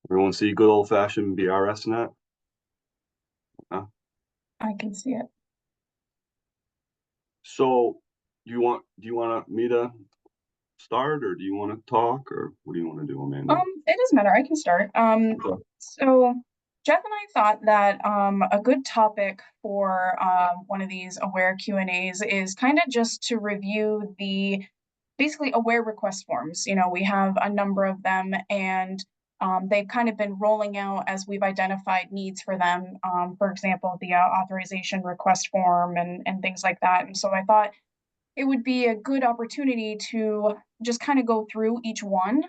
Everyone see good old fashioned BRS net? Huh? I can see it. So do you want me to start, or do you want to talk, or what do you want to do, Amanda? It doesn't matter. I can start. Okay. So Jeff and I thought that a good topic for one of these aware Q&As is kind of just to review the basically aware request forms. You know, we have a number of them, and they've kind of been rolling out as we've identified needs for them. For example, the authorization request form and things like that. And so I thought it would be a good opportunity to just kind of go through each one,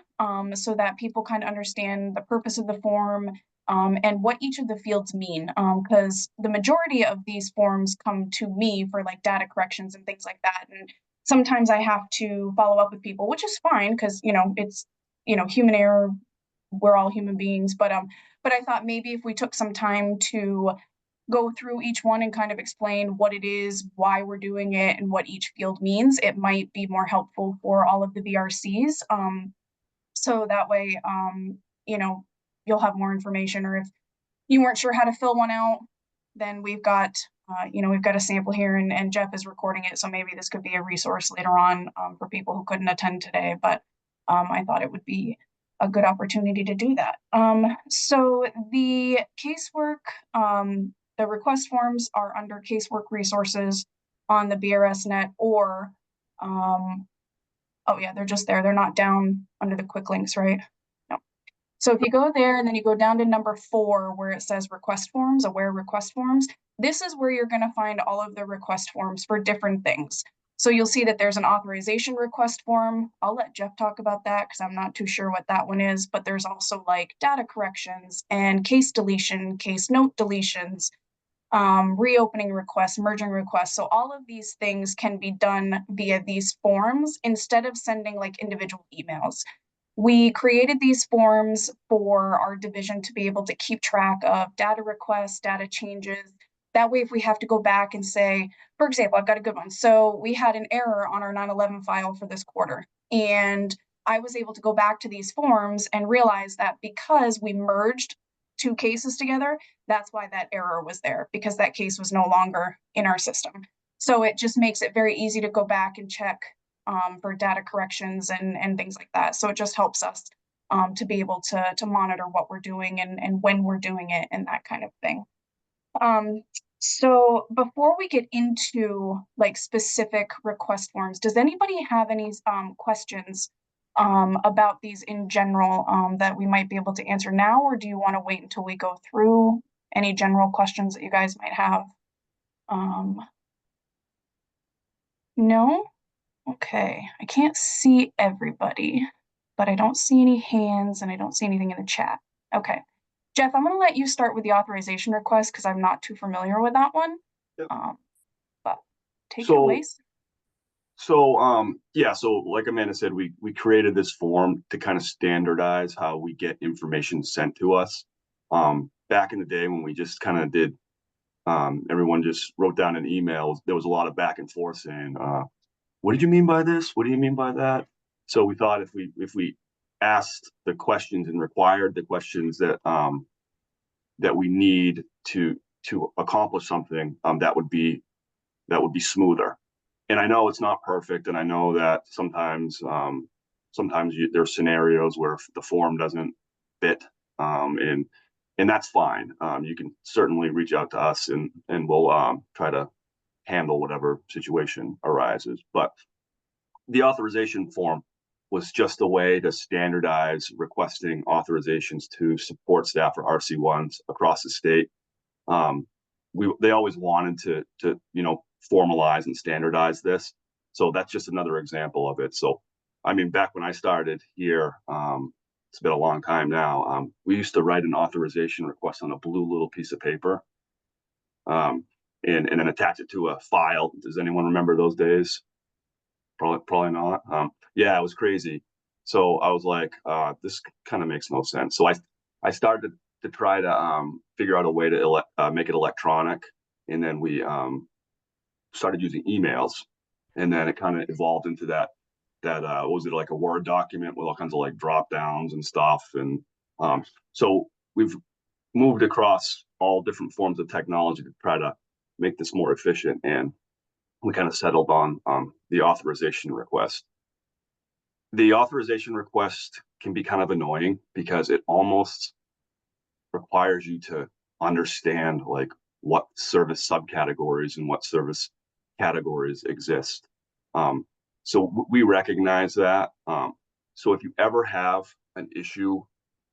so that people kind of understand the purpose of the form, and what each of the fields mean. Because the majority of these forms come to me for like data corrections and things like that. And sometimes I have to follow up with people, which is fine because, you know, it's, you know, human error. We're all human beings. But I thought maybe if we took some time to go through each one and kind of explain what it is, why we're doing it, and what each field means, it might be more helpful for all of the VRCs. So that way, you know, you'll have more information, or if you weren't sure how to fill one out, then we've got, you know, we've got a sample here, and Jeff is recording it. So maybe this could be a resource later on, for people who couldn't attend today, but I thought it would be a good opportunity to do that. So the casework, the request forms are under casework resources on the BRSnet, or, oh yeah, they're just there. They're not down under the quick links, right? No. So if you go there and then you go down to number 4 where it says request forms, aware request forms, this is where you're going to find all of the request forms for different things. So you'll see that there's an authorization request form. I'll let Jeff talk about that because I'm not too sure what that one is, but there's also like data corrections and case deletion, case note deletions, reopening requests, merging requests. So all of these things can be done via these forms instead of sending like individual emails. We created these forms for our division to be able to keep track of data requests, data changes. That way, if we have to go back and say, for example, I've got a good one. So we had an error on our 9/11 file for this quarter. And I was able to go back to these forms and realize that because we merged 2 cases together, that's why that error was there, because that case was no longer in our system. So it just makes it very easy to go back and check, for data corrections and things like that. So it just helps us, to be able to monitor what we're doing and when we're doing it and that kind of thing. Um, so before we get into like specific request forms, does anybody have any questions about these in general, that we might be able to answer now, or do you want to wait until we go through any general questions that you guys might have? Um, no? Okay, I can't see everybody, but I don't see any hands and I don't see anything in the chat. Okay. Jeff, I'm going to let you start with the authorization request because I'm not too familiar with that one. Yep. But take it away. So yeah, so like Amanda said, we created this form to kind of standardize how we get information sent to us. Back in the day when we just kind of did, everyone just wrote down an email. There was a lot of back and forth saying, what did you mean by this? What do you mean by that? So we thought if we asked the questions and required the questions that we need to accomplish something, that would be smoother. And I know it's not perfect, and I know that sometimes there's scenarios where the form doesn't fit, and that's fine. You can certainly reach out to us, and we'll try to handle whatever situation arises. But the authorization form was just a way to standardize requesting authorizations to support staff for RC1s across the state. Um, they always wanted to formalize and standardize this, so that's just another example of it. So, I mean, back when I started here, it's been a long time now. We used to write an authorization request on a blue little piece of paper, and then attach it to a file. Does anyone remember those days? Probably not. Yeah, it was crazy. So I was like, this kind of makes no sense. So I started to try to figure out a way to make it electronic, and then we started using emails, and then it kind of evolved into that what was it, like a Word document with all kinds of like drop downs and stuff. And so we've moved across all different forms of technology to try to make this more efficient, and we kind of settled on the authorization request. The authorization request can be kind of annoying because it almost requires you to understand like what service subcategories and what service categories exist. So we recognize that. So if you ever have an issue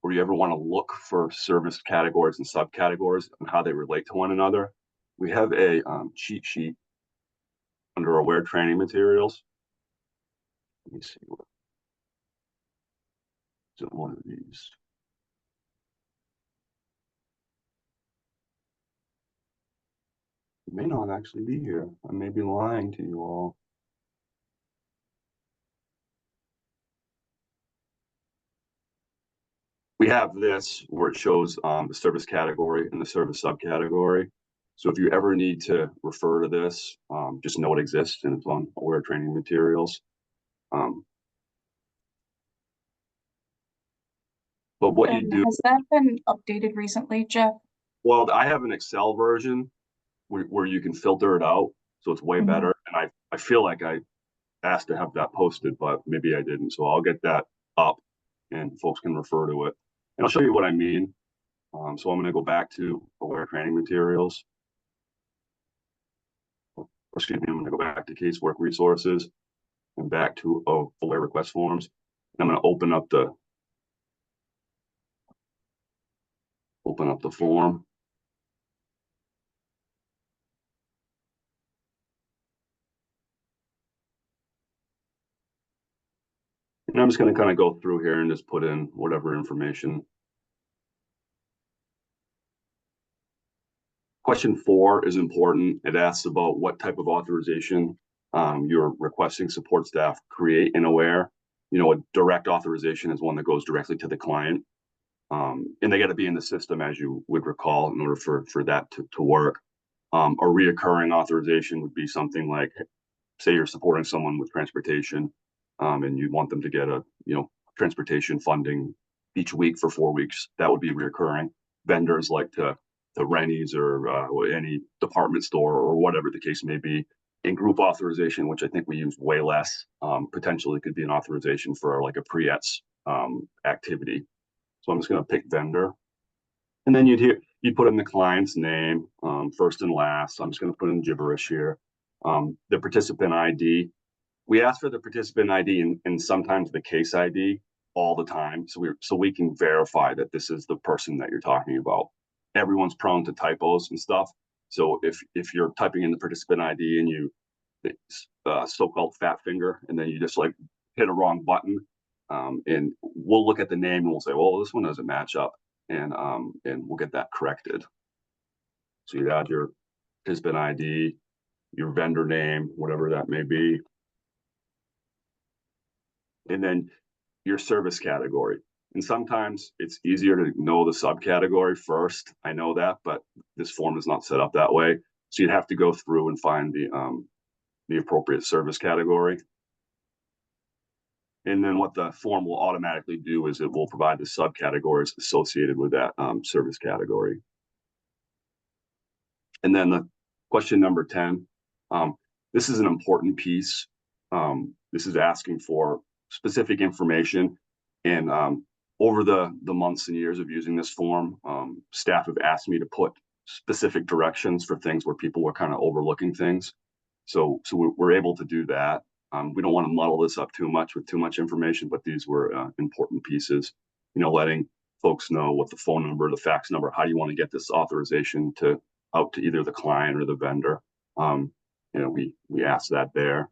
or you ever want to look for service categories and subcategories and how they relate to one another, we have a cheat sheet under Aware training materials. Let me see what is one of these. It may not actually be here. I may be lying to you all. We have this where it shows the service category and the service subcategory. So if you ever need to refer to this, just know it exists and it's on Aware training materials. But what you do, has that been updated recently, Jeff? well, I have an Excel version where you can filter it out, so it's way better. And I feel like I asked to have that posted, but maybe I didn't. So I'll get that up and folks can refer to it. And I'll show you what I mean. So I'm going to go back to Aware training materials. Excuse me, I'm going to go back to casework resources and back to Aware request forms. And I'm going to open up the form. And I'm just going to kind of go through here and just put in whatever information. Question 4 is important. It asks about what type of authorization your requesting support staff create in Aware. You know, a direct authorization is one that goes directly to the client. And they got to be in the system, as you would recall, in order for that to work. A reoccurring authorization would be something like, say you're supporting someone with transportation, and you want them to get a transportation funding each week for 4 weeks. That would be reoccurring. Vendors like the Rennies or any department store or whatever the case may be. In group authorization, which I think we use way less, potentially could be an authorization for like a pre-ETS activity. So I'm just going to pick vendor, and then you'd put in the client's name, first and last. I'm just going to put in gibberish here. The participant ID. We ask for the participant ID and sometimes the case ID all the time, so we can verify that this is the person that you're talking about. Everyone's prone to typos and stuff. So if you're typing in the participant ID and you so-called fat finger, and then you just like hit a wrong button, and we'll look at the name and we'll say, well, this one doesn't match up, and we'll get that corrected. So you add your participant ID, your vendor name, whatever that may be, and then your service category. And sometimes it's easier to know the subcategory first. I know that, but this form is not set up that way. So you'd have to go through and find the appropriate service category. And then what the form will automatically do is it will provide the subcategories associated with that service category. And then the question number 10, this is an important piece. This is asking for specific information. And over the months and years of using this form, staff have asked me to put specific directions for things where people were kind of overlooking things. So we're able to do that. We don't want to muddle this up too much with too much information, but these were important pieces. You know, letting folks know what the phone number, the fax number, how do you want to get this authorization out to either the client or the vendor. You know, we asked that there.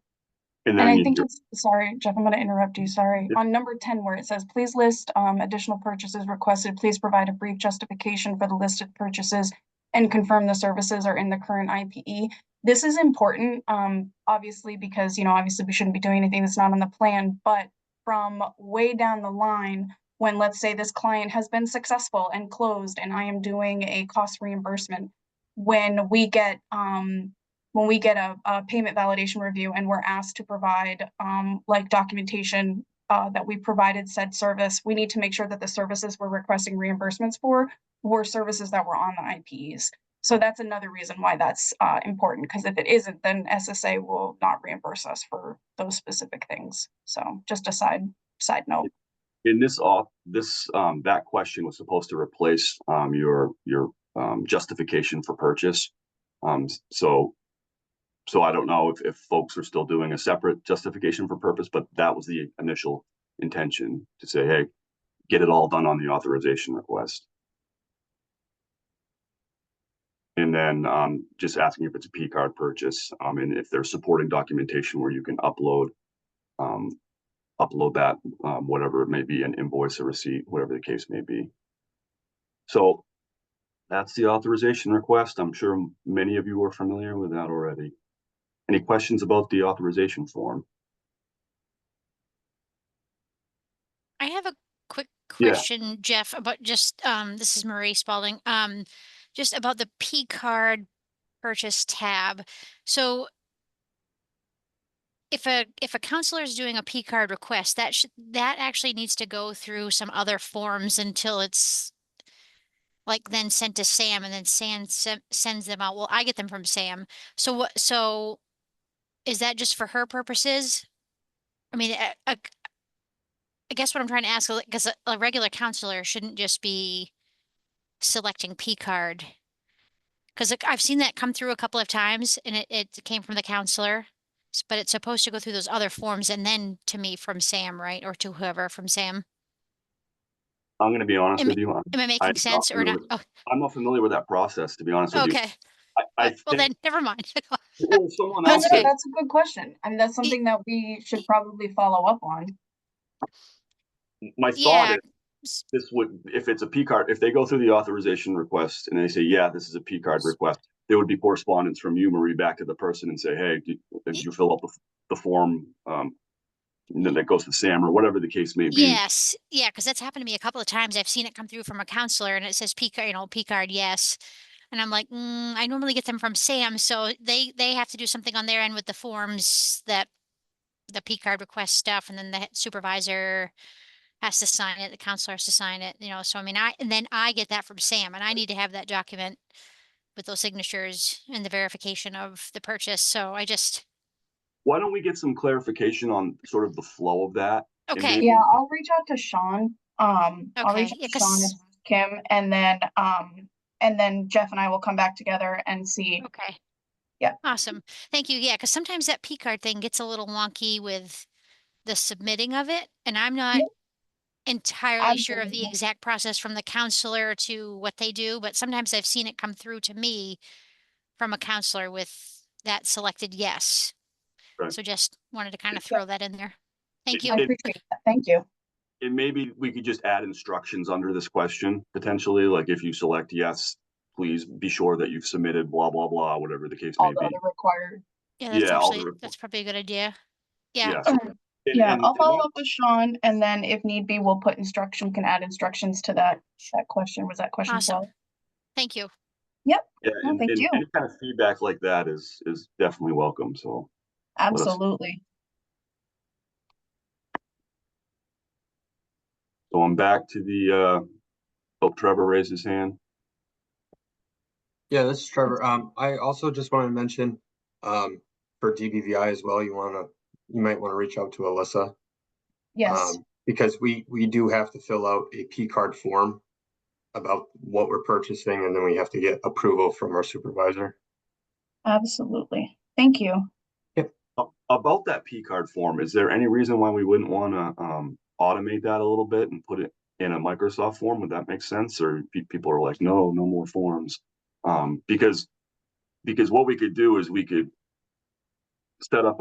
And I think it's, sorry, Jeff, I'm going to interrupt you. Sorry. Yeah. On number 10, where it says, please list additional purchases requested, please provide a brief justification for the listed purchases and confirm the services are in the current IPE. This is important, obviously, because, obviously we shouldn't be doing anything that's not on the plan, but from way down the line, when let's say this client has been successful and closed and I am doing a cost reimbursement, when we get a payment validation review and we're asked to provide like documentation that we provided said service, we need to make sure that the services we're requesting reimbursements for were services that were on the IPs. So that's another reason why that's important, because if it isn't, then SSA will not reimburse us for those specific things. So just a side note. In that question was supposed to replace your justification for purchase. So I don't know if folks are still doing a separate justification for purpose, but that was the initial intention, to say, hey, get it all done on the authorization request. And then just asking if it's a P card purchase, and if there's supporting documentation where you can upload that, whatever it may be, an invoice, a receipt, whatever the case may be. So that's the authorization request. I'm sure many of you are familiar with that already. Any questions about the authorization form? I have a quick question, Jeff, about just, this is Marie Spalding, just about the P card purchase tab. So if a counselor is doing a P card request, that actually needs to go through some other forms until it's like then sent to Sam, and then Sam sends them out. Well, I get them from Sam. So is that just for her purposes? I mean, I guess what I'm trying to ask, because a regular counselor shouldn't just be selecting P card. Because I've seen that come through a couple of times, and it came from the counselor, but it's supposed to go through those other forms and then to me from Sam, right? Or to whoever from Sam. I'm going to be honest with you. Am I making sense or not? Oh, I'm not familiar with that process, to be honest with you. okay. I Well, think, then never mind. well, someone else okay. That's a good question. I mean, that's something that we should probably follow up on. My thought is, this would, if it's a P card, if they go through the authorization request and they say, yeah, this is a P card request, there would be correspondence from you, Marie, back to the person and say, hey, did you fill out the form? And then that goes to Sam or whatever the case may be. Yes. Yeah. Because that's happened to me a couple of times. I've seen it come through from a counselor and it says P card, P card, yes. And I'm like, I normally get them from Sam. So they have to do something on their end with the forms, that the P card request stuff. And then the supervisor has to sign it. The counselor has to sign it, so I mean, and then I get that from Sam, and I need to have that document with those signatures and the verification of the purchase. So Why don't we get some clarification on sort of the flow of that? okay. Yeah, I'll reach out to Sean. I'll reach Okay. out to Sean and Kim, and then Jeff and I will come back together and see. Okay. Yeah. Awesome. Thank you. Yeah, because sometimes that P card thing gets a little wonky with the submitting of it, and I'm not entirely sure of the exact process from the counselor to what they do, but sometimes I've seen it come through to me from a counselor with that selected yes. Right. So just wanted to kind of throw that in there. Thank you. I appreciate that. Thank you. And maybe we could just add instructions under this question, potentially, like if you select yes, please be sure that you've submitted blah, blah, blah, whatever the case may be. All the required. Yeah, that's probably a good idea. Yeah. Yeah, I'll follow up with Sean, and then if need be, we'll put instruction, can add instructions to that question. Was that question? Awesome. 12? Thank you. Yep. Yeah, No, thank you. Any kind of feedback like that is definitely welcome. So absolutely. So I'm back to the Trevor raised his hand. Yeah, this is Trevor. I also just wanted to mention for DBVI as well, you might want to reach out to Alyssa. Yes. Because we do have to fill out a P card form about what we're purchasing, and then we have to get approval from our supervisor. Absolutely. Thank you. Yep. About that P card form, is there any reason why we wouldn't want to automate that a little bit and put it in a Microsoft form? Would that make sense? Or people are like, no more forms. Because what we could do is we could set up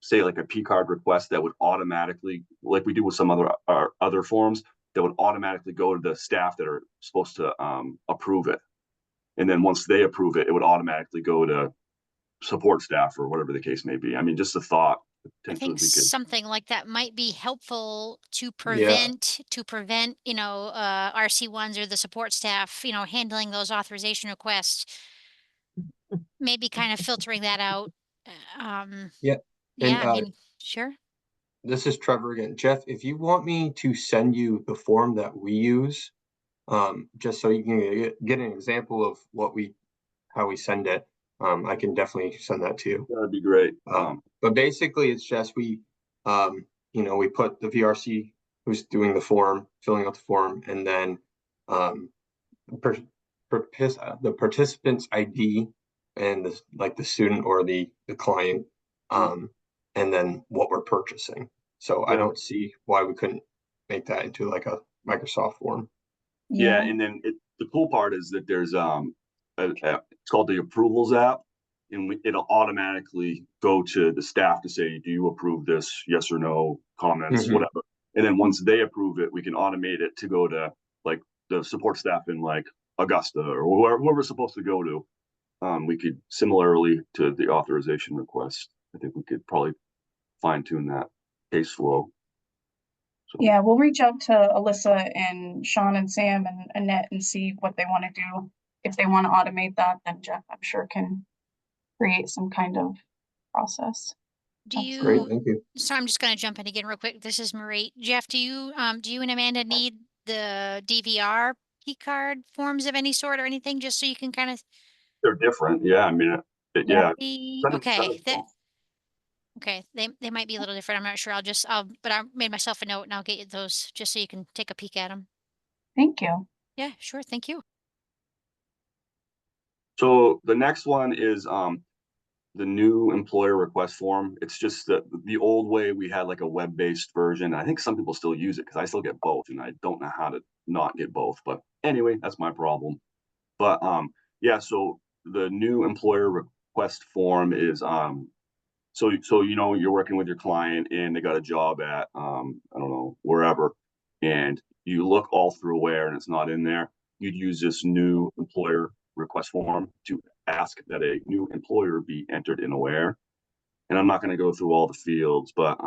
say like a P card request that would automatically, like we do with some other forms, that would automatically go to the staff that are supposed to approve it. And then once they approve it, it would automatically go to support staff or whatever the case may be. I mean, just a thought. I Potentially think we could. something like that might be helpful to Yeah. prevent, RC1s or the support staff, handling those authorization requests. Maybe kind of filtering that out. Yeah. And Yeah, I mean, sure. this is Trevor again. Jeff, if you want me to send you the form that we use, just so you can get an example of how we send it, I can definitely send that to you. That'd be great. But basically, it's just we put the VRC who's doing the form, filling out the form, and then the participant's ID and the student or the client, and then what we're purchasing. So I Yeah. don't see why we couldn't make that into like a Microsoft form. Yeah, and then the cool part is that there's it's called the approvals app, and it'll automatically go to the staff to say, do you approve this? Yes or no, comments, Mhm. whatever. And then once they approve it, we can automate it to go to like the support staff in like Augusta or whoever it's supposed to go to. We could similarly to the authorization request. I think we could probably fine tune that case flow. So, Yeah, we'll reach out to Alyssa and Sean and Sam and Annette and see what they want to do. If they want to automate that, then Jeff, I'm sure, can create some kind of process. Do That's Great, you, thank you. so I'm just gonna jump in again real quick. This is Marie. Jeff, do you and Amanda need the DVR P card forms of any sort or anything, just so you can kind of they're different. Yeah, I mean, yeah. see? Send Okay, it to them. okay, they might be a little different. I'm not sure. But I made myself a note and I'll get you those just so you can take a peek at them. Thank you. Yeah, sure. Thank you. So the next one is the new employer request form. It's just the old way we had like a web-based version. I think some people still use it because I still get both, and I don't know how to not get both. But anyway, that's my problem. But yeah, so the new employer request form is so you're working with your client and they got a job at I don't know, wherever, and you look all through where and it's not in there. You'd use this new employer request form to ask that a new employer be entered in Aware. And I'm not going to go through all the fields, but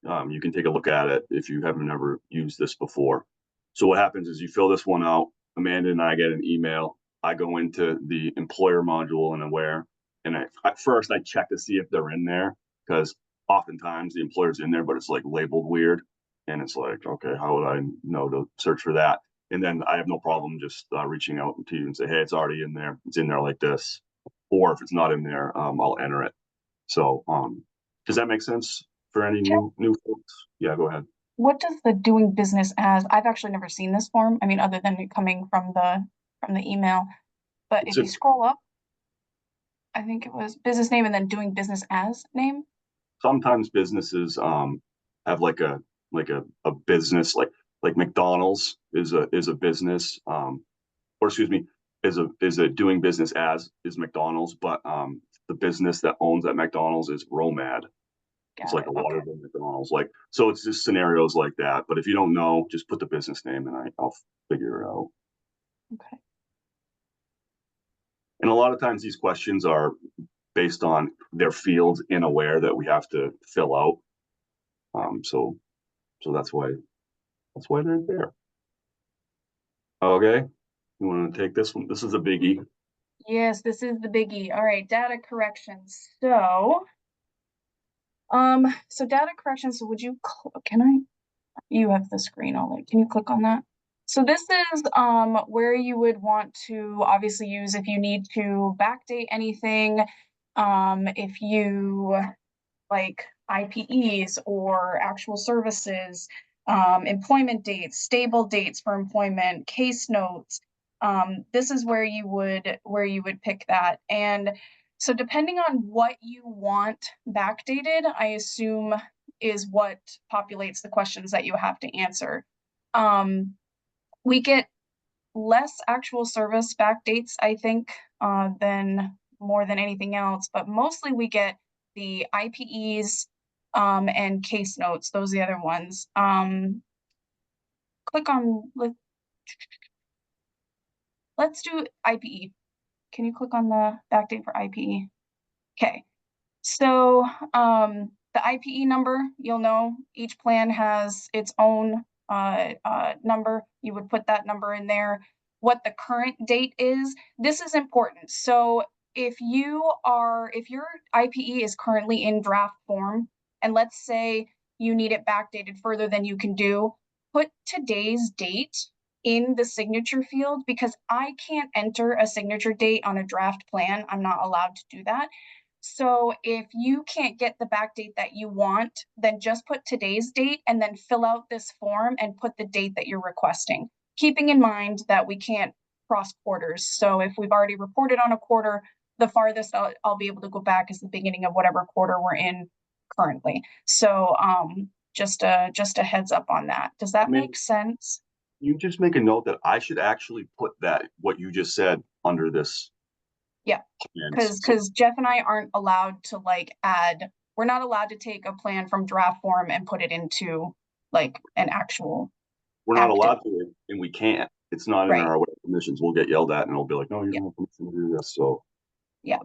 you can take a look at it if you haven't ever used this before. So what happens is you fill this one out. Amanda and I get an email. I go into the employer module in Aware, and at first I check to see if they're in there, because oftentimes the employer's in there, but it's like labeled weird, and it's like, okay, how would I know to search for that? And then I have no problem just reaching out to you and say, hey, it's already in there. It's in there like this. Or if it's not in there, I'll enter it. So does that make sense for any new folks? Yeah, go ahead. What does the doing business as? I've actually never seen this form. I mean, other than it coming from the email. But if you scroll up, I think it was business name and then doing business as name. Sometimes businesses have like a business like McDonald's is a business or excuse me is a doing business as is McDonald's, but the business that owns that McDonald's is Romad. It's like a Waterville McDonald's, like, so it's just scenarios like that. But if you don't know, just put the business name and I'll figure it out. Okay. And a lot of times these questions are based on their fields in Aware that we have to fill out. So that's why they're there. Okay, you want to take this one? This is a biggie. Yes, this is the biggie. All right, data corrections. So data corrections, so would you, you have the screen already. Can you click on that? So this is where you would want to obviously use if you need to backdate anything, if you like IPEs or actual services, employment dates, stable dates for employment, case notes. This is where you would pick that. And so depending on what you want backdated, I assume is what populates the questions that you have to answer. We get less actual service backdates, I think, than more than anything else, but mostly we get the IPEs and case notes. Those are the other ones. Click on, let's do IPE. Can you click on the backdate for IPE? Okay, so the IPE number, you'll know each plan has its own number. You would put that number in there. What the current date is, this is important. So if your IPE is currently in draft form, and let's say you need it backdated further than you can do, put today's date in the signature field, because I can't enter a signature date on a draft plan. I'm not allowed to do that. So if you can't get the backdate that you want, then just put today's date and then fill out this form and put the date that you're requesting, keeping in mind that we can't cross quarters. So if we've already reported on a quarter, the farthest I'll be able to go back is the beginning of whatever quarter we're in currently. So just a heads up on that. Does that make sense? You just make a note that I should actually put that, what you just said, under this. Yeah, because Jeff and I aren't allowed to like add, we're not allowed to take a plan from draft form and put it into like an actual. We're not active. allowed to, and we can't. It's not in Right. our permissions. We'll get yelled at, and it'll be like, "No, you don't have permission to do this." So, yeah,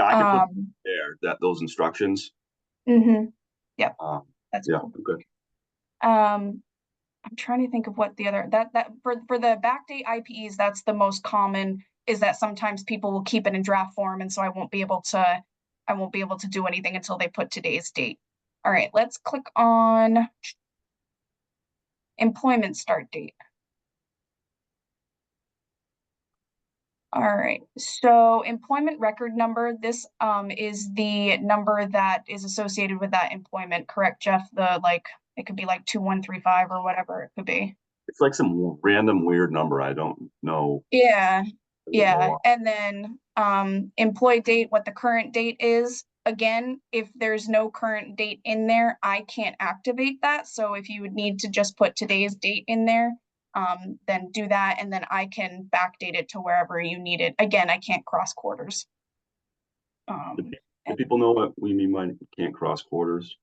I can put there that those instructions. Yep. That's yeah. cool. Okay. I'm trying to think of what the other that for the backdate IPEs, that's the most common, is that sometimes people will keep it in draft form, and so I won't be able to do anything until they put today's date. All right, let's click on employment start date. All right, so employment record number, this is the number that is associated with that employment, correct, Jeff? The it could be like 2135 or whatever it could be. It's like some random weird number. I don't know. Yeah. And then employee date, what the current date is. Again, if there's no current date in there, I can't activate that. So if you would need to just put today's date in there, then do that, and then I can backdate it to wherever you need it. Again, I can't cross quarters. Do people know what we mean by can't cross quarters?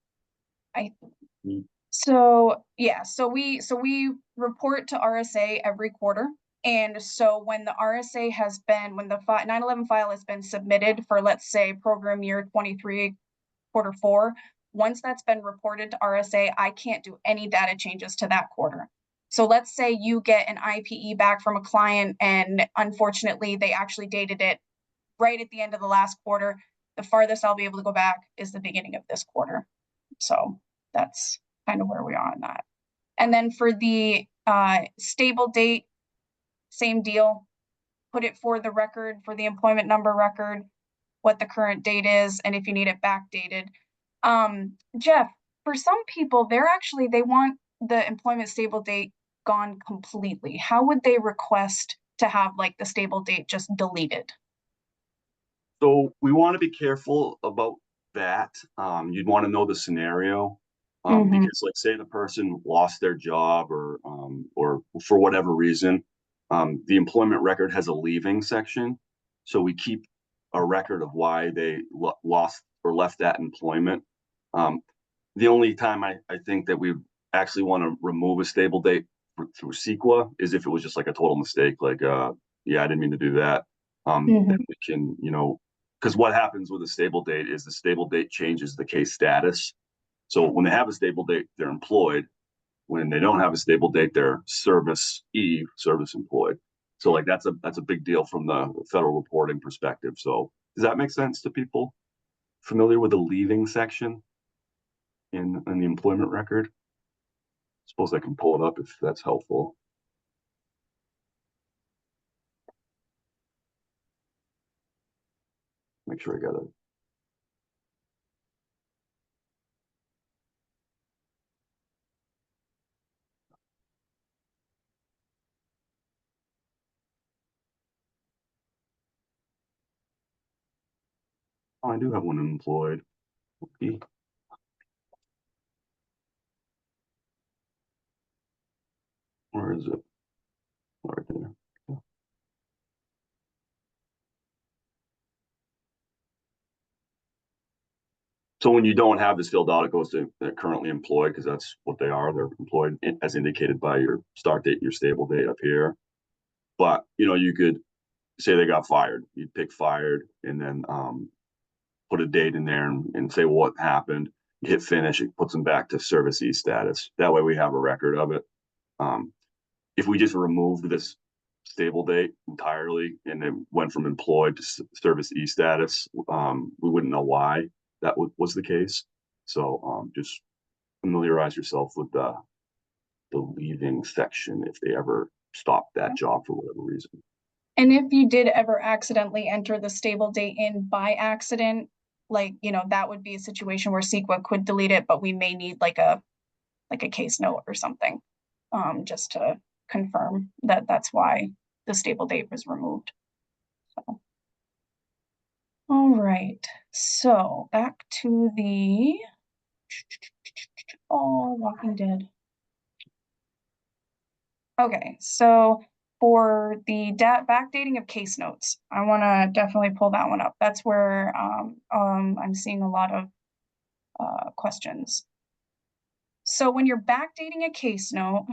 So yeah, so we report to RSA every quarter. And so when the RSA has been, when the 911 file has been submitted for, let's say, program year 23, quarter 4, once that's been reported to RSA, I can't do any data changes to that quarter. So let's say you get an IPE back from a client, and unfortunately, they actually dated it right at the end of the last quarter. The farthest I'll be able to go back is the beginning of this quarter. So that's kind of where we are on that. And then for the stable date, same deal. Put it for the record, for the employment number record, what the current date is, and if you need it backdated. Jeff, for some people, they want the employment stable date gone completely. How would they request to have like the stable date just deleted? So we want to be careful about that. You'd want to know the scenario. Because like say the person lost their job or for whatever reason, the employment record has a leaving section. So we keep a record of why they lost or left that employment. The only time I think that we actually want to remove a stable date through CEQA is if it was just like a total mistake, like, yeah, I didn't mean to do that. Then we can, because what happens with a stable date is the stable date changes the case status. So when they have a stable date, they're employed. When they don't have a stable date, they're service employed. So like that's a big deal from the federal reporting perspective. So does that make sense to people familiar with the leaving section in the employment record? I suppose I can pull it up if that's helpful. Make sure I got it. Oh, I do have one employed. Okay. Where is it? Right there. Yeah. So when you don't have this filled out, it goes to they're currently employed because that's what they are. They're employed as indicated by your start date, your stable date up here. But, you could say they got fired, you'd pick fired and then, put a date in there and say what happened. You hit finish, it puts them back to service E status. That way we have a record of it. If we just removed this stable date entirely and it went from employed to service E status, we wouldn't know why that was the case. So just familiarize yourself with the leaving section if they ever stop that job for whatever reason. And if you did ever accidentally enter the stable date in by accident, like, that would be a situation where CEQA could delete it, but we may need like a case note or something, just to confirm that that's why the stable date was removed. So. All right, so back to the Walking Dead. Okay, so for the backdating of case notes, I want to definitely pull that one up. That's where I'm seeing a lot of questions. So when you're backdating a case note,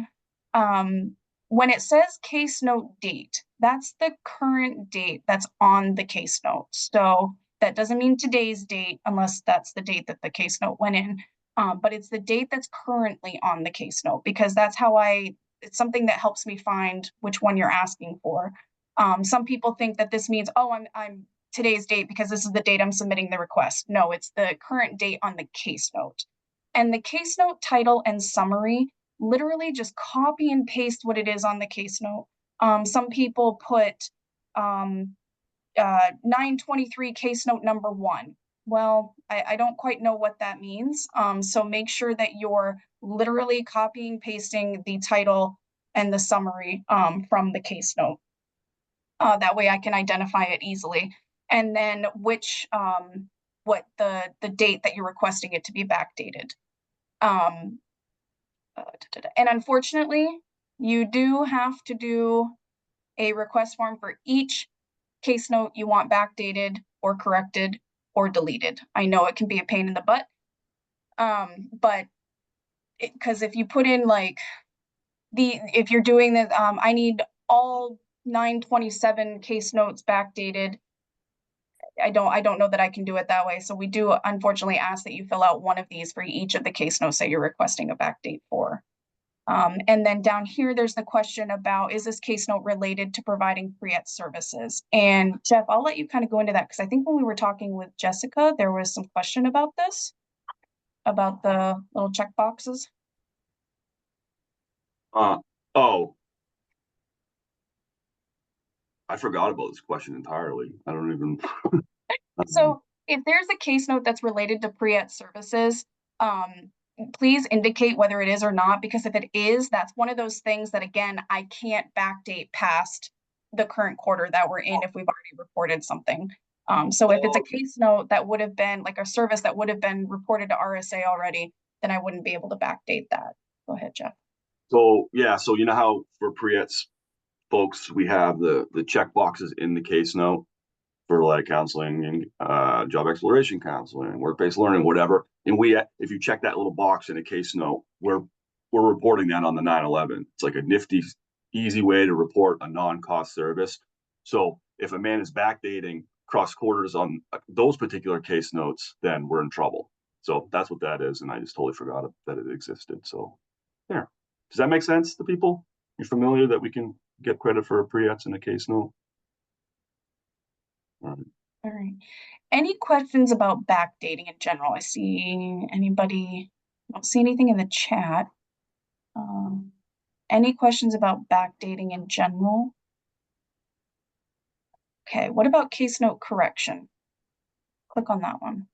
when it says case note date, that's the current date that's on the case note. So that doesn't mean today's date unless that's the date that the case note went in. But it's the date that's currently on the case note, because that's how it's something that helps me find which one you're asking for. Some people think that this means, oh, I'm today's date because this is the date I'm submitting the request. No, it's the current date on the case note. And the case note title and summary, literally just copy and paste what it is on the case note. Some people put 923 case note number 1. Well, I don't quite know what that means. So make sure that you're literally copying, pasting the title and the summary from the case note. That way I can identify it easily. And then what the date that you're requesting it to be backdated. And unfortunately, you do have to do a request form for each case note you want backdated or corrected or deleted. I know it can be a pain in the butt, but because if you put in like if you're doing this, I need all 927 case notes backdated. I don't know that I can do it that way. So we do unfortunately ask that you fill out one of these for each of the case notes that you're requesting a backdate for. And then down here, there's the question about, is this case note related to providing pre-et services? And Jeff, I'll let you kind of go into that, because I think when we were talking with Jessica, there was some question about this, about the little check boxes. Oh, I forgot about this question entirely. I don't even. So if there's a case note that's related to pre-et services, please indicate whether it is or not, because if it is, that's one of those things that, again, I can't backdate past the current quarter that we're in if we've already reported something. So if it's a case note that would have been like a service that would have been reported to RSA already, then I wouldn't be able to backdate that. Go ahead, Jeff. So yeah, so you know how for pre-ets folks, we have the check boxes in the case note for like counseling and job exploration counseling, work-based learning, whatever. And if you check that little box in a case note, we're reporting that on the 911. It's like a nifty, easy way to report a non-cost service. So if a man is backdating cross quarters on those particular case notes, then we're in trouble. So that's what that is. And I just totally forgot that it existed. So there. Does that make sense to people? You're familiar that we can get credit for a pre-ets in a case note? All right. Any questions about backdating in general? I see anybody, I don't see anything in the chat. Any questions about backdating in general? Okay, what about case note correction? Click on that one.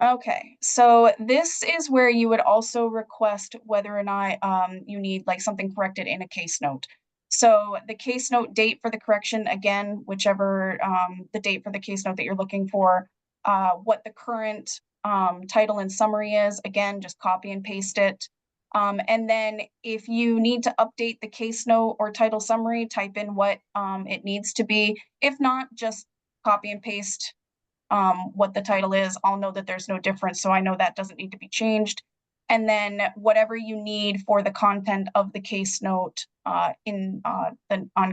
Okay, so this is where you would also request whether or not you need like something corrected in a case note. So the case note date for the correction, again, whichever the date for the case note that you're looking for, what the current title and summary is, again, just copy and paste it. And then if you need to update the case note or title summary, type in what it needs to be. If not, just copy and paste what the title is. I'll know that there's no difference, so I know that doesn't need to be changed. and then whatever you need for the content of the case note on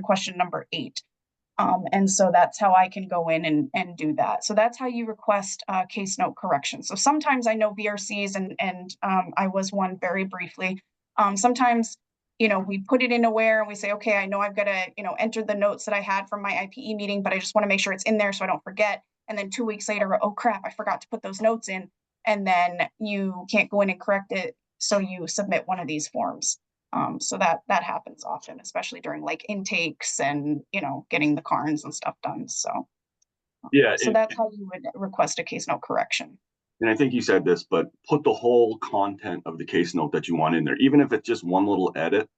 question number 8. And so that's how I can go in and do that. So that's how you request case note correction. So sometimes I know VRCs and I was one very briefly. Sometimes, you know, we put it in Aware and we say, okay, I know I've got to, you know, enter the notes that I had from my IPE meeting, but I just want to make sure it's in there so I don't forget. And then 2 weeks later, oh crap, I forgot to put those notes in. And then you can't go in and correct it. So you submit one of these forms. So that happens often, especially during like intakes and, you know, getting the carns and stuff done. So Yeah, so that's how you would request a case note correction. and I think you said this, but put the whole content of the case note that you want in there, even if it's just one little edit.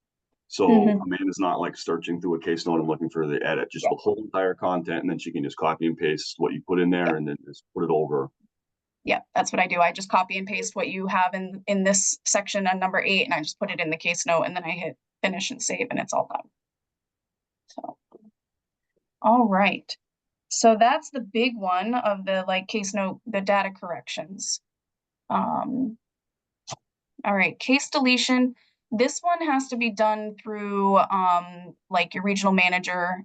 So Mhm. Amanda's not like searching through a case note and looking for the edit, just Yeah. the whole entire content, and then she can just copy and paste what you put in there and then just put it over. Yeah, that's what I do. I just copy and paste what you have in this section on number 8, and I just put it in the case note, and then I hit finish and save, and it's all done. So, all right. So that's the big one of the like case note, the data corrections. All right, case deletion. This one has to be done through like your regional manager.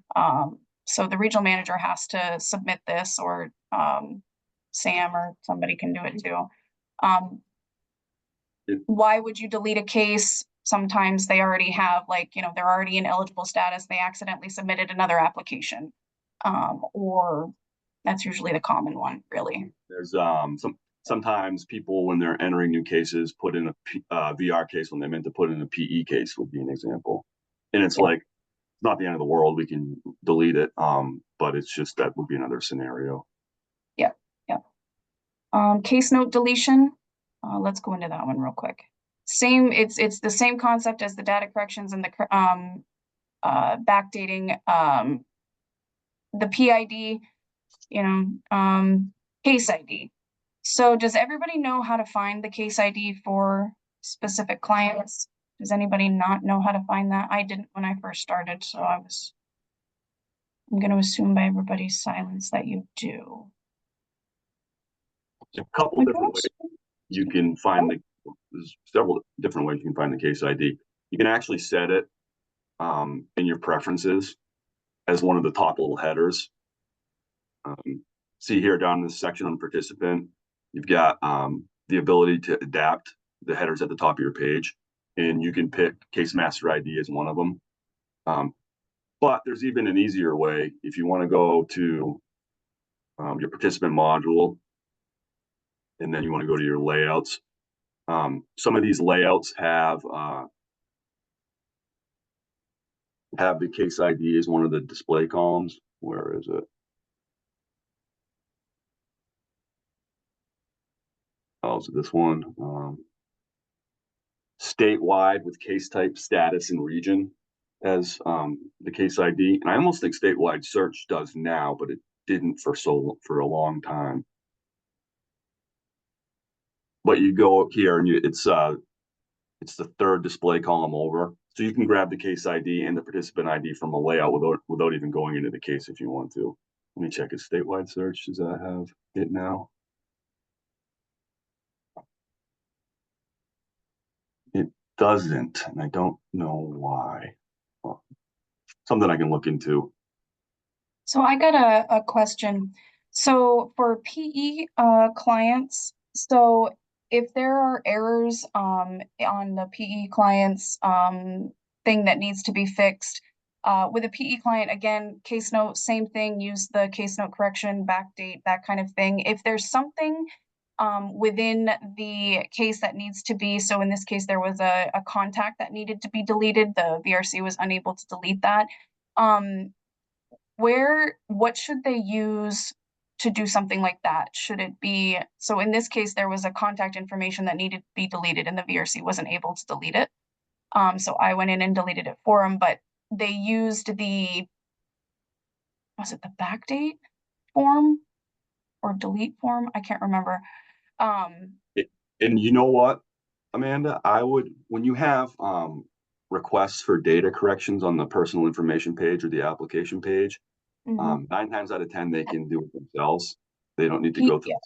So the regional manager has to submit this, or Sam or somebody can do it too. Why would you delete a case? Sometimes they already have, like, you know, they're already in eligible status. They accidentally submitted another application. Or that's usually the common one, really. There's sometimes people, when they're entering new cases, put in a VR case when they meant to put in a PE case, would be an example. And it's like, it's not the end of the world. We can delete it. But it's just, that would be another scenario. Yeah, yeah. Case note deletion. Let's go into that one real quick. Same, it's the same concept as the data corrections and the backdating, the PID, you know, case ID. So does everybody know how to find the case ID for specific clients? Does anybody not know how to find that? I didn't when I first started, so I'm going to assume by everybody's silence that you do. There's a couple different ways you can find there's several different ways you can find the case ID. You can actually set it in your preferences as one of the top little headers. See here down in this section on participant, you've got the ability to adapt the headers at the top of your page, and you can pick case master ID as one of them. But there's even an easier way if you want to go to your participant module, and then you want to go to your layouts. Some of these layouts have the case ID as one of the display columns. Where is it? Oh, is it this one? Statewide with case type, status, and region as the case ID. And I almost think statewide search does now, but it didn't for a long time. But you go up here and it's the third display column over. So you can grab the case ID and the participant ID from a layout without even going into the case if you want to. Let me check. Is statewide search, does that have it now? It doesn't, and I don't know why. Well, something I can look into. So I got a question. So for PE clients, so if there are errors on the PE clients thing that needs to be fixed, with a PE client, again, case note, same thing, use the case note correction, backdate, that kind of thing. If there's something within the case that needs to be, so in this case, there was a contact that needed to be deleted, the VRC was unable to delete that. What should they use to do something like that? Should it be, so in this case, there was a contact information that needed to be deleted and the VRC wasn't able to delete it. So I went in and deleted it for them, but they used was it the backdate form or delete form? I can't remember. And you know what, Amanda, when you have requests for data corrections on the personal information page or the application page, 9 times out of 10, they can do it themselves. They don't need to go through.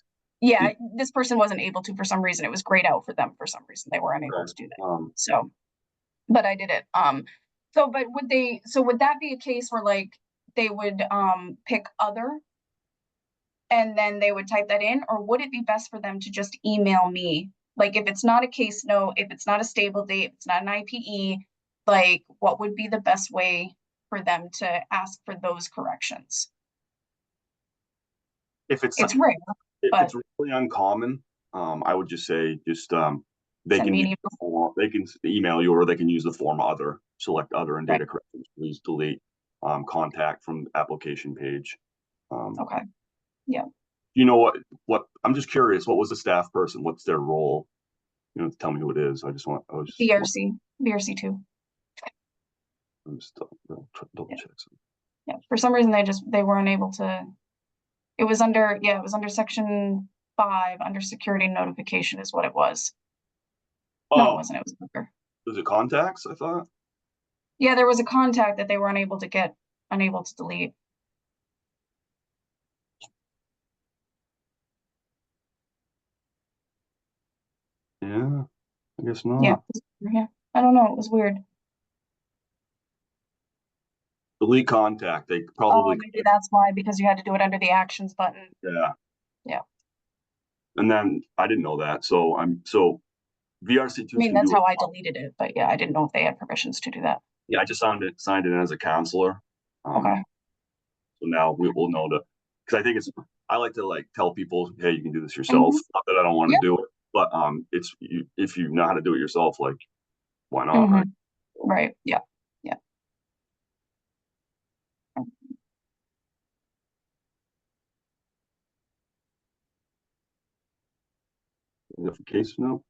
Yeah, this person wasn't able to for some reason. It was grayed out for them for some reason. They were unable Okay. to do that. Um, So, but I did it. So, but would that be a case where like they would pick other and then they would type that in, or would it be best for them to just email me? Like if it's not a case note, if it's not a stable date, if it's not an IPE, like what would be the best way for them to ask for those corrections? if it's It's rare, if but it's really uncommon, I would just say they send can me an use the email. form, they can email you, or they can use the form other, select other and Right. data corrections, please delete contact from the application page. Okay. You know what I'm just curious, what was the staff person? What's their role? You know, tell me who it is. I was BRC2. I'm just double Yeah. check. Yeah. For some reason they weren't able to. It was under section 5 under security notification is what it was. No, it Oh, wasn't. It was under. was it contacts? I thought. Yeah, there was a contact that they were unable to delete. Yeah, I guess not. Yeah. I don't know. It was weird. Delete contact. They Oh, probably maybe that's why, because you had to do it under the actions button. yeah. Yeah. And then I didn't know that, so VRC2s I mean, can that's do how it. I deleted it, but yeah, I didn't know if they had permissions to do that. Yeah, I just signed it as a counselor. Okay. So now we will know because I think I like to like tell people, hey, you can do this yourself. Not that I don't want to do it, but if you know how to do it yourself, like why not, right? Right. Yeah. If case note,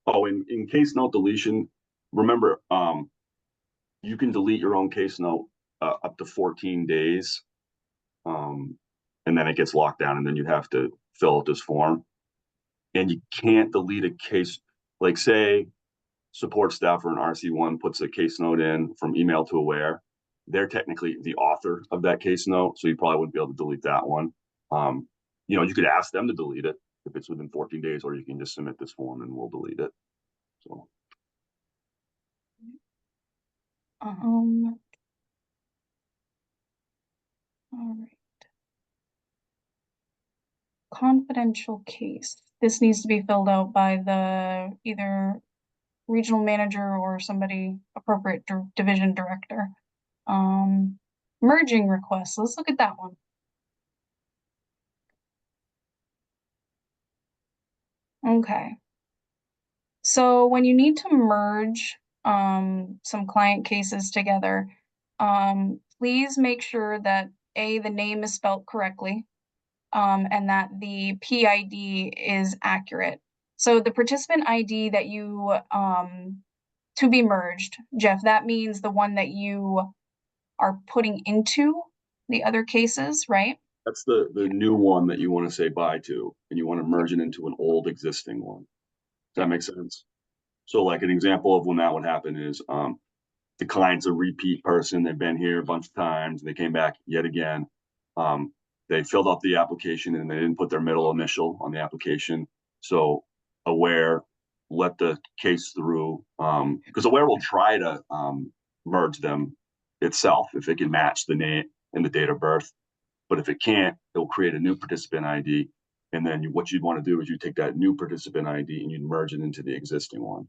in case note deletion, remember, you can delete your own case note up to 14 days, and then it gets locked down, and then you have to fill out this form, and you can't delete a case. Like say support staff or an RC1 puts a case note in from email to aware, they're technically the author of that case note, so you probably wouldn't be able to delete that one. You could ask them to delete it if it's within 14 days, or you can just submit this form and we'll delete it. So All right. Confidential case. This needs to be filled out by the either regional manager or somebody appropriate division director. Merging requests. Let's look at that one. Okay. So when you need to merge some client cases together, please make sure that the name is spelled correctly, and that the PID is accurate. So the participant ID that you to be merged, Jeff, that means the one that you are putting into the other cases, right? that's the new one that you want to say bye to, and you want to merge it into an old existing one. Does that make sense? So like an example of when that would happen is the client's a repeat person. They've been here a bunch of times. They came back yet again. They filled out the application and they didn't put their middle initial on the application. So aware let the case through because aware will try to merge them itself if it can match the name and the date of birth. But if it can't, it'll create a new participant ID. And then what you'd want to do is you take that new participant ID and you'd merge it into the existing one.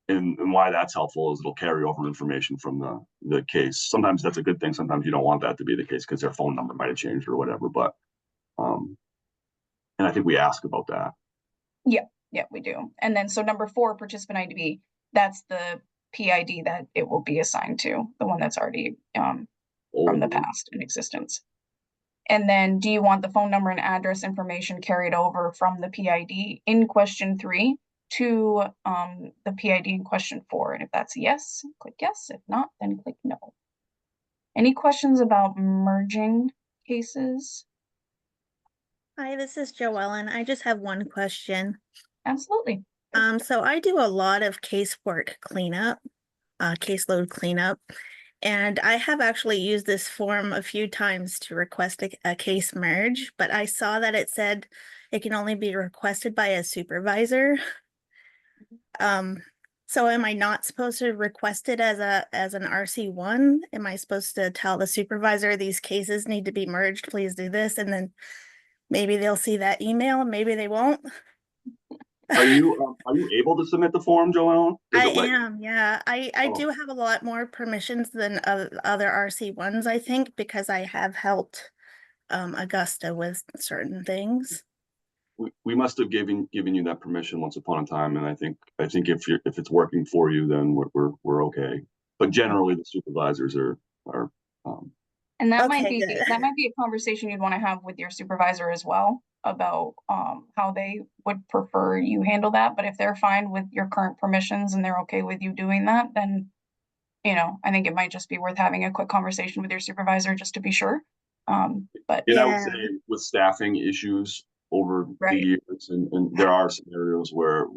And why that's helpful is it'll carry over information from the case. Sometimes that's a good thing. Sometimes you don't want that to be the case because their phone number might have changed or whatever. But and I think we ask about that. Yeah, we do. And then so number 4, participant ID, that's the PID that it will be assigned to, the one that's already from the past in existence. And then do you want the phone number and address information carried over from the PID in question 3 to the PID in question 4? And if that's yes, click yes. If not, then click no. Any questions about merging cases? Hi, this is Joellen. I just have one question. Absolutely. So I do a lot of casework cleanup, caseload cleanup, And I have actually used this form a few times to request a case merge, but I saw that it said it can only be requested by a supervisor. So am I not supposed to request it as an RC1? Am I supposed to tell the supervisor these cases need to be merged, please do this, and then maybe they'll see that email, maybe they won't? Are you able to submit the form, Joellen? Does I it let you? am, yeah. I Oh. do have a lot more permissions than other RC1s, I think, because I have helped Augusta with certain things. We must have given you that permission once upon a time, and I think if it's working for you, then we're okay. But generally, the supervisors are And that might Okay, be good. that might be a conversation you'd want to have with your supervisor as well about how they would prefer you handle that. But if they're fine with your current permissions and they're okay with you doing that, then I think it might just be worth having a quick conversation with your supervisor just to be sure. But and I would Yeah. say with staffing issues over the Right. years, and there are scenarios where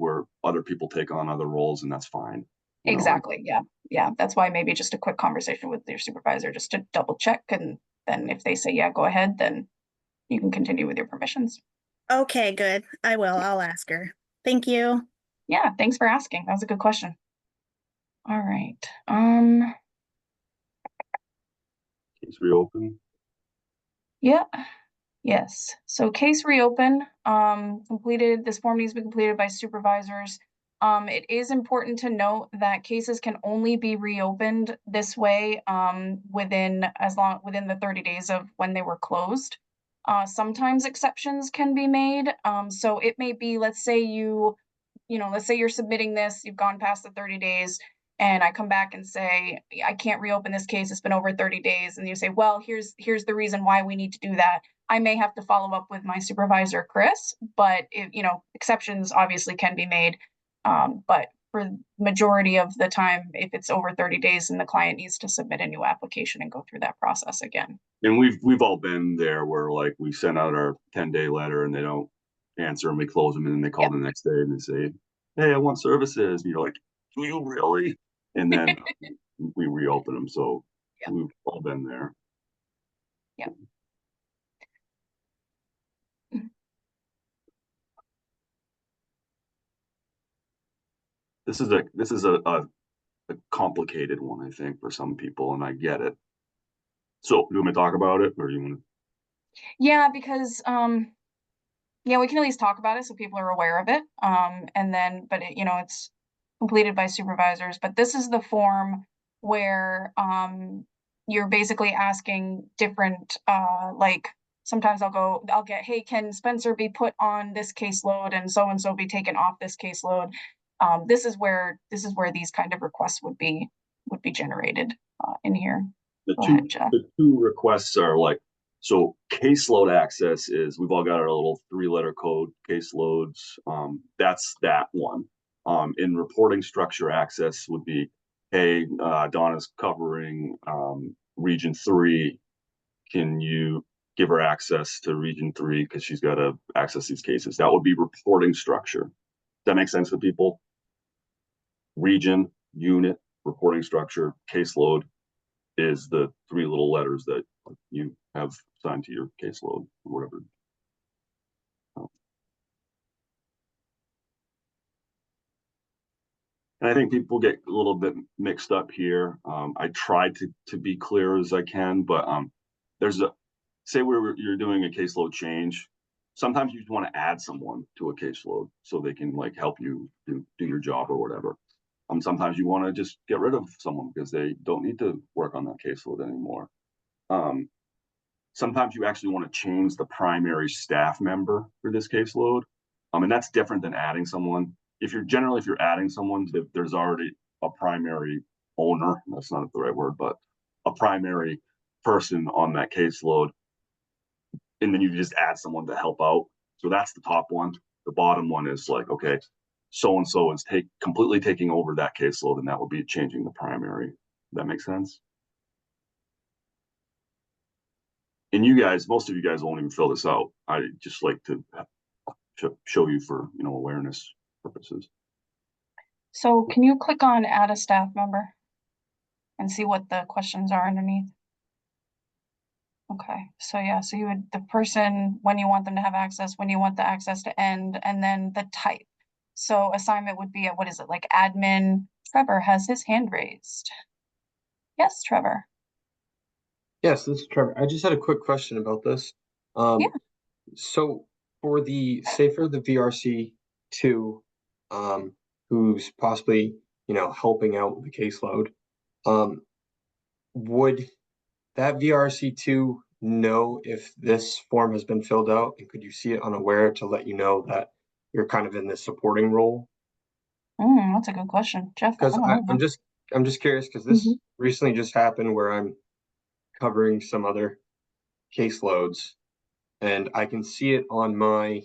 other people take on other roles, and that's fine. You know, like, exactly, yeah, that's why maybe just a quick conversation with your supervisor just to double check, and then if they say, yeah, go ahead, then you can continue with your permissions. Okay, good. I will. I'll ask her. Thank you. Yeah, thanks for asking. That was a good question. All right. case reopen. Yeah. Yes. So case reopen, completed, this form needs to be completed by supervisors. It is important to note that cases can only be reopened this way, within the 30 days of when they were closed. Sometimes exceptions can be made. So it may be, let's say let's say you're submitting this, you've gone past the 30 days, and I come back and say, I can't reopen this case, it's been over 30 days. And you say, well, here's the reason why we need to do that. I may have to follow up with my supervisor, Chris, but exceptions obviously can be made. But for majority of the time, if it's over 30 days, then the client needs to submit a new application and go through that process again. And we've all been there where like we send out our 10-day letter and they don't answer, and we close them, and then they call Yep. the next day and they say, hey, I want services, and you're like, do you really? And then we reopen them. So Yep. we've all been there. Yep. This is a complicated one, I think, for some people, and I get it. So do you want me to talk about it, or do you want to? Yeah, because yeah, we can at least talk about it so people are aware of it. And then, but it's completed by supervisors. But this is the form where you're basically asking different like sometimes I'll get, hey, can Spencer be put on this caseload and so be taken off this caseload? This is where these kind of requests would be generated in here. Go ahead, Jeff. The two requests are like, so caseload access is, we've all got our little 3-letter code caseloads. That's that one. In reporting structure access would be, hey, Donna's covering region 3. Can you give her access to region 3 because she's got to access these cases? That would be reporting structure. Does that make sense to people? Region, unit, reporting structure, caseload is the 3 little letters that you have assigned to your caseload or whatever. And I think people get a little bit mixed up here. I try to be clear as I can, but there's say you're doing a caseload change. Sometimes you just want to add someone to a caseload so they can like help you do your job or whatever. Sometimes you want to just get rid of someone because they don't need to work on that caseload anymore. Sometimes you actually want to change the primary staff member for this caseload. And that's different than adding someone. If you're adding someone, there's already a primary owner, that's not the right word, but a primary person on that caseload. And then you just add someone to help out. So that's the top one. The bottom one is like, okay, so-and-so is completely taking over that caseload, and that would be changing the primary. Does that make sense? And you guys, most of you guys won't even fill this out. I just like to show you for awareness purposes. So can you click on add a staff member and see what the questions are underneath. Okay, so yeah, so you would, the person, when you want them to have access, when you want the access to end, and then the type. So assignment would be, what is it, like admin? Trevor has his hand raised. Yes, Trevor. Yes, this is Trevor. I just had a quick question about this. Yeah. So for the, say for the VRC two, who's possibly, helping out with the caseload, would that VRC two know if this form has been filled out, and could you see it unaware to let you know that you're kind of in this supporting role? That's a good question, Jeff. I Because don't know. I'm just curious, because this Mhm. recently just happened where I'm covering some other caseloads, and I can see it on my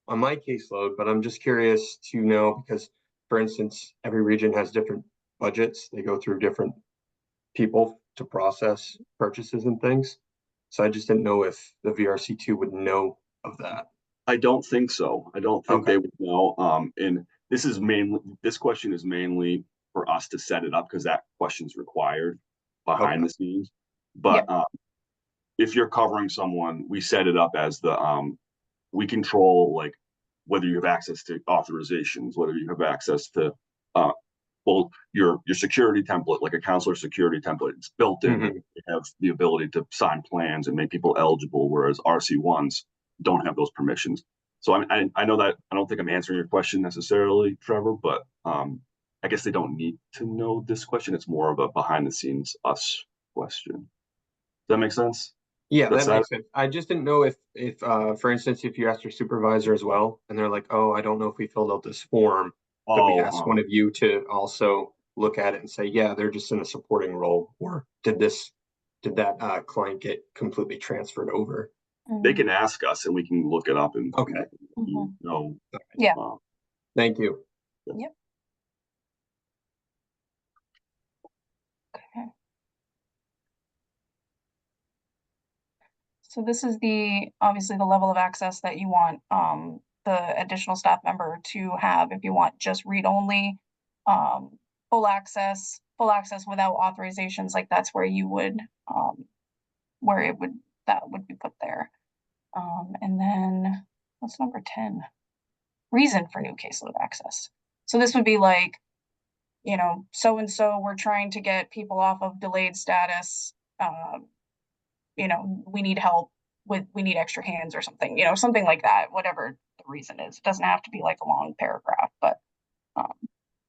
caseload, but I'm just curious to know because, for instance, every region has different budgets. They go through different people to process purchases and things. So I just didn't know if the VRC2 would know of that. I don't think so. I don't think Okay. they would know. And this question is mainly for us to set it up because that question's required behind Okay. the scenes. But if you're covering someone, we set it up as we control like whether you have access to authorizations, whether you have access to well, your security template, like a counselor security template, it's built in. Mhm. You have the ability to sign plans and make people eligible, whereas RC1s don't have those permissions. So I know that I don't think I'm answering your question necessarily, Trevor, but I guess they don't need to know this question. It's more of a behind the scenes us question. Does that make sense? Yeah, That's that makes sense. I just didn't know if for instance, if you asked your supervisor as well, and they're like, "Oh, I don't know if we filled out this form," could we ask one of you to also look at it and say, "Yeah, they're just in a supporting role," or did that client get completely transferred over? they can ask us and we can look it up and Okay. Mhm. know. Yeah. Thank you. Yep. Okay. So this is obviously the level of access that you want the additional staff member to have if you want just read only, full access without authorizations, like that's where you would that would be put there. And then what's number 10? Reason for new caseload access. So this would be like, so and so we're trying to get people off of delayed status. We need help we need extra hands or something, something like that, whatever the reason is. It doesn't have to be like a long paragraph, but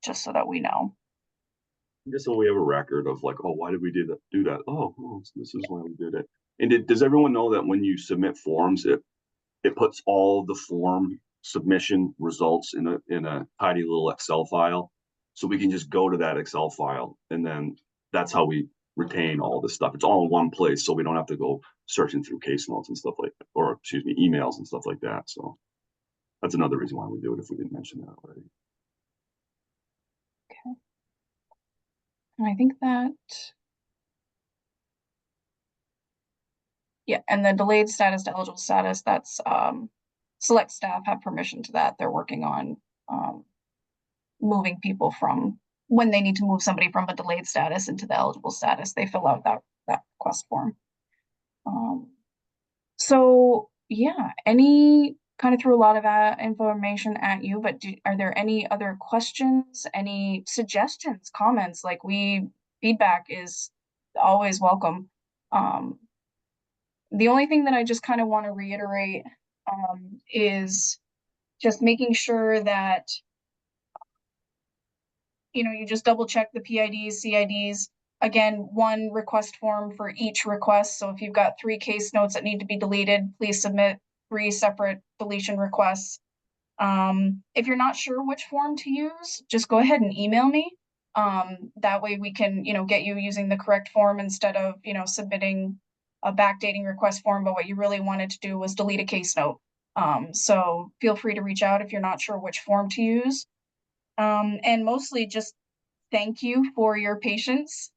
just so that we know. Just so we have a record of like, oh, why did we do that? Oh, this is why we did it. And does everyone know that when you submit forms, it puts all the form submission results in a tidy little Excel file, so we can just go to that Excel file, and then that's how we retain all this stuff. It's all in one place, so we don't have to go searching through case notes and stuff like that, or excuse me, emails and stuff like that. So that's another reason why we do it if we didn't mention that already. Okay. And I think that, yeah, and the delayed status to eligible status, that's select staff have permission to that. They're working on moving people from when they need to move somebody from a delayed status into the eligible status. They fill out that request form. So yeah, kind of threw a lot of information at you, but are there any other questions, any suggestions, comments? Like feedback is always welcome. The only thing that I just kind of want to reiterate is just making sure that you just double check the PIDs, CIDs. Again, one request form for each request. So if you've got 3 case notes that need to be deleted, please submit 3 separate deletion requests. If you're not sure which form to use, just go ahead and email me. That way we can, get you using the correct form instead of, submitting a backdating request form, but what you really wanted to do was delete a case note. So feel free to reach out if you're not sure which form to use. And mostly just thank you for your patience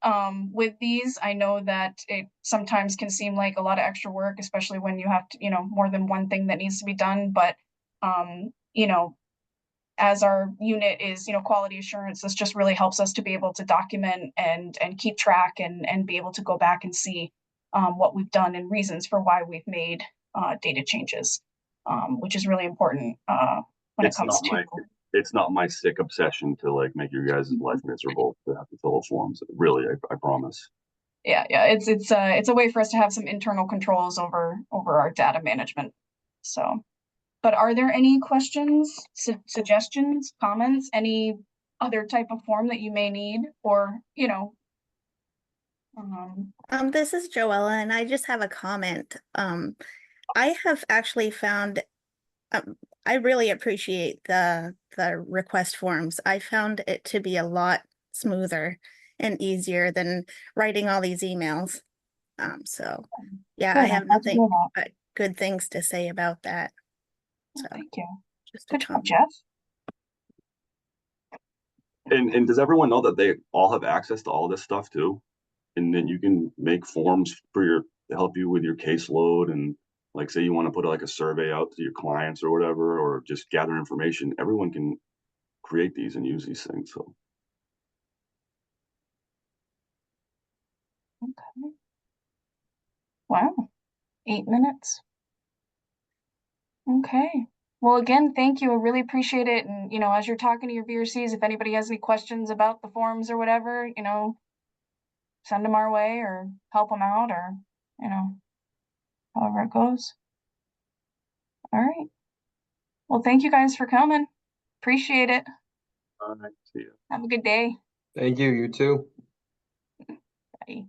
with these. I know that it sometimes can seem like a lot of extra work, especially when you have to, more than one thing that needs to be done. But, as our unit is, quality assurance, this just really helps us to be able to document and keep track and be able to go back and see what we've done and reasons for why we've made data changes, which is really important when it It's comes not to. it's not my sick obsession to like make your guys' life miserable to have to fill out forms. Really, I promise. Yeah, it's a way for us to have some internal controls over our data management. So, but are there any questions, suggestions, comments, any other type of form that you may need, or This is Joella, and I just have a comment. I have actually found, I really appreciate the request forms. I found it to be a lot smoother and easier than writing all these emails. So yeah, I Good, have I'm glad to hear nothing that. but good things to say about that. Oh, So thank you. just a Good job, comment. Jeff. And does everyone know that they all have access to all this stuff too? And then you can make forms for to help you with your caseload, and like say you want to put like a survey out to your clients or whatever, or just gather information. Everyone can create these and use these things. So Okay. Wow, 8 minutes. Okay. Well, again, thank you. I really appreciate it. And, as you're talking to your VRCs, if anybody has any questions about the forms or whatever, send them our way or help them out, or, however it goes. All right. Well, thank you guys for coming. Appreciate it. all right, see ya. Have a good day. Thank you, you too. Bye.